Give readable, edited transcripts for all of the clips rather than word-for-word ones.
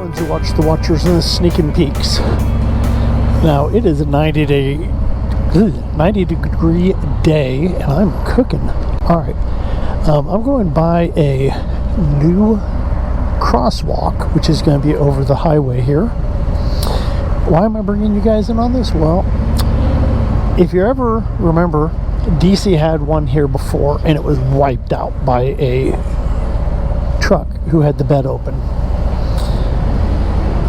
challenge you watch the watchers and the sneaking peeks. Now it is a 90 degree day and I'm cooking. Alright, I'm going by a new crosswalk, which is going to be over the highway here. Why am I bringing you guys in on this? Well, if you ever remember, DC had one here before and it was wiped out by a truck who had the bed open.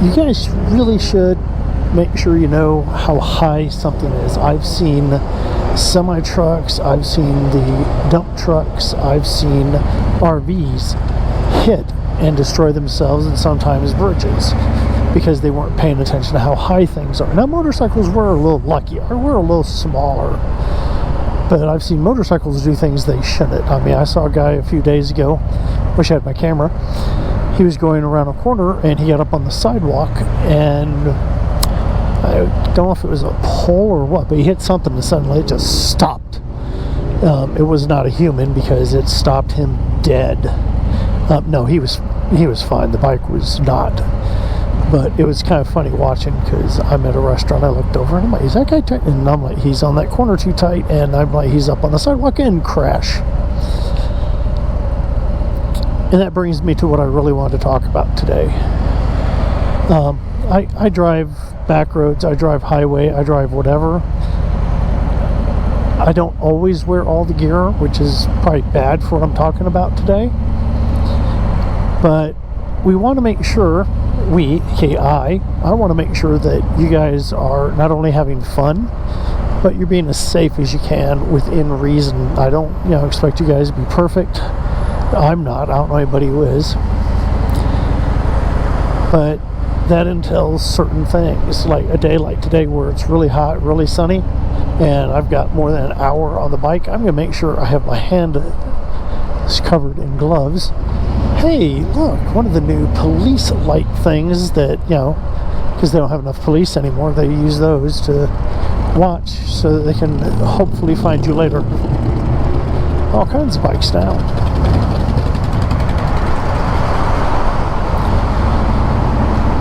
You guys really should make sure you know how high something is. I've seen semi trucks, I've seen the dump trucks, I've seen RVs hit and destroy themselves and sometimes bridges because they weren't paying attention to how high things are. Now motorcycles were a little lucky, or we're a little smaller, but I've seen motorcycles do things they shouldn't. I mean, I saw a guy a few days ago, wish I had my camera, he was going around a corner and he got up on the sidewalk and I don't know if it was a pole or what, but he hit something and suddenly it just stopped. It was not a human because it stopped him dead. No, he was fine. The bike was not. But it was kind of funny watching because I'm at a restaurant. I looked over and I'm like, is that guy tight? And I'm like, he's on that corner too tight. And I'm like, he's up on the sidewalk and crash. And that brings me to what I really wanted to talk about today. I drive back roads, I drive highway, I drive whatever. I don't always wear all the gear, which is probably bad for what I'm talking about today. But we want to make sure, I want to make sure that you guys are not only having fun, but you're being as safe as you can within reason. I don't, expect you guys to be perfect. I'm not. I don't know anybody who is. But that entails certain things, like a day like today where it's really hot, really sunny, and I've got more than an hour on the bike. I'm going to make sure I have my hand covered in gloves. Hey, look, one of the new police light things that, because they don't have enough police anymore, they use those to watch so that they can hopefully find you later. All kinds of bikes now.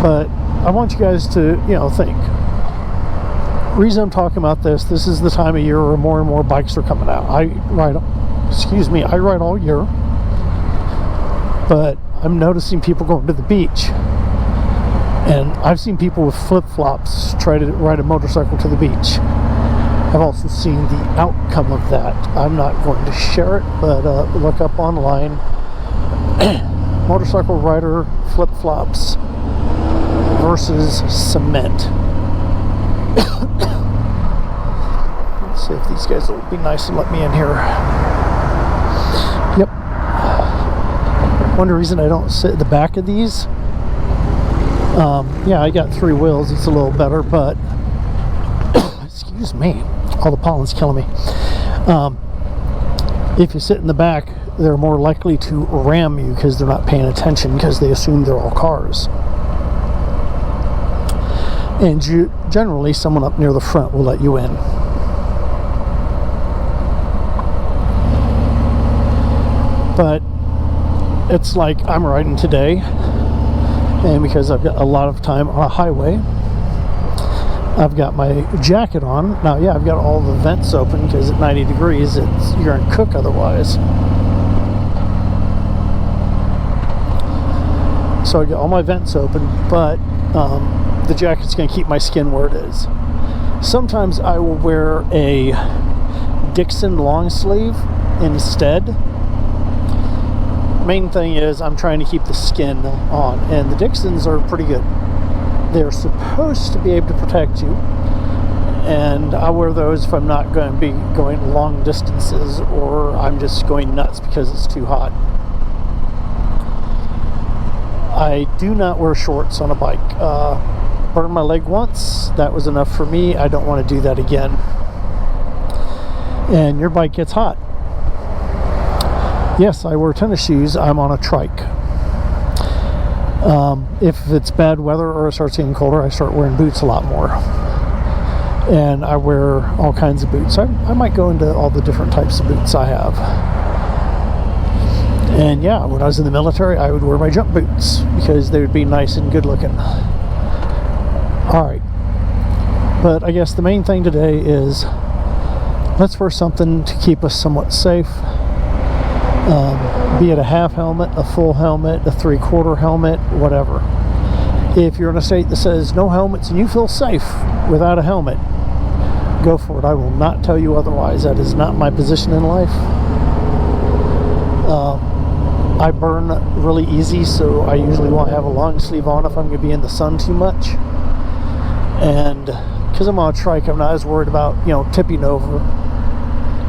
But I want you guys to, think. Reason I'm talking about this is the time of year where more and more bikes are coming out. I ride all year. But I'm noticing people going to the beach. And I've seen people with flip-flops try to ride a motorcycle to the beach. I've also seen the outcome of that. I'm not going to share it, but look up online. Motorcycle rider flip-flops versus cement. Let's see if these guys will be nice and let me in here. Yep. One reason I don't sit at the back of these, I got 3 wheels, it's a little better, but excuse me, all the pollen's killing me. If you sit in the back, they're more likely to ram you because they're not paying attention because they assume they're all cars. And generally someone up near the front will let you in. But it's like I'm riding today, and because I've got a lot of time on a highway, I've got my jacket on. Now, I've got all the vents open because at 90 degrees, you're in cook otherwise. So I got all my vents open, but the jacket's going to keep my skin where it is. Sometimes I will wear a Dixon long sleeve instead. Main thing is I'm trying to keep the skin on, and the Dixons are pretty good. They're supposed to be able to protect you, and I wear those if I'm not going to be going long distances or I'm just going nuts because it's too hot. I do not wear shorts on a bike. Burned my leg once. That was enough for me. I don't want to do that again. And your bike gets hot. Yes, I wear tennis shoes. I'm on a trike. If it's bad weather or it starts getting colder, I start wearing boots a lot more. And I wear all kinds of boots. I might go into all the different types of boots I have. And yeah, when I was in the military, I would wear my jump boots because they would be nice and good looking. Alright, but I guess the main thing today is let's wear something to keep us somewhat safe. Be it a half helmet, a full helmet, a 3/4 helmet, whatever. If you're in a state that says no helmets and you feel safe without a helmet, go for it. I will not tell you otherwise. That is not my position in life. I burn really easy, so I usually won't have a long sleeve on if I'm going to be in the sun too much. And because I'm on a trike, I'm not as worried about, you know, tipping over.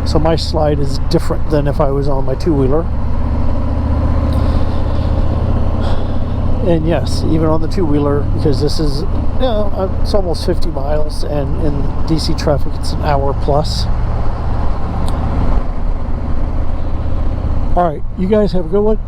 So my slide is different than if I was on my two-wheeler. And yes, even on the two-wheeler, because this is, you know, it's almost 50 miles, and in DC traffic it's an hour plus. Alright, you guys have a good one.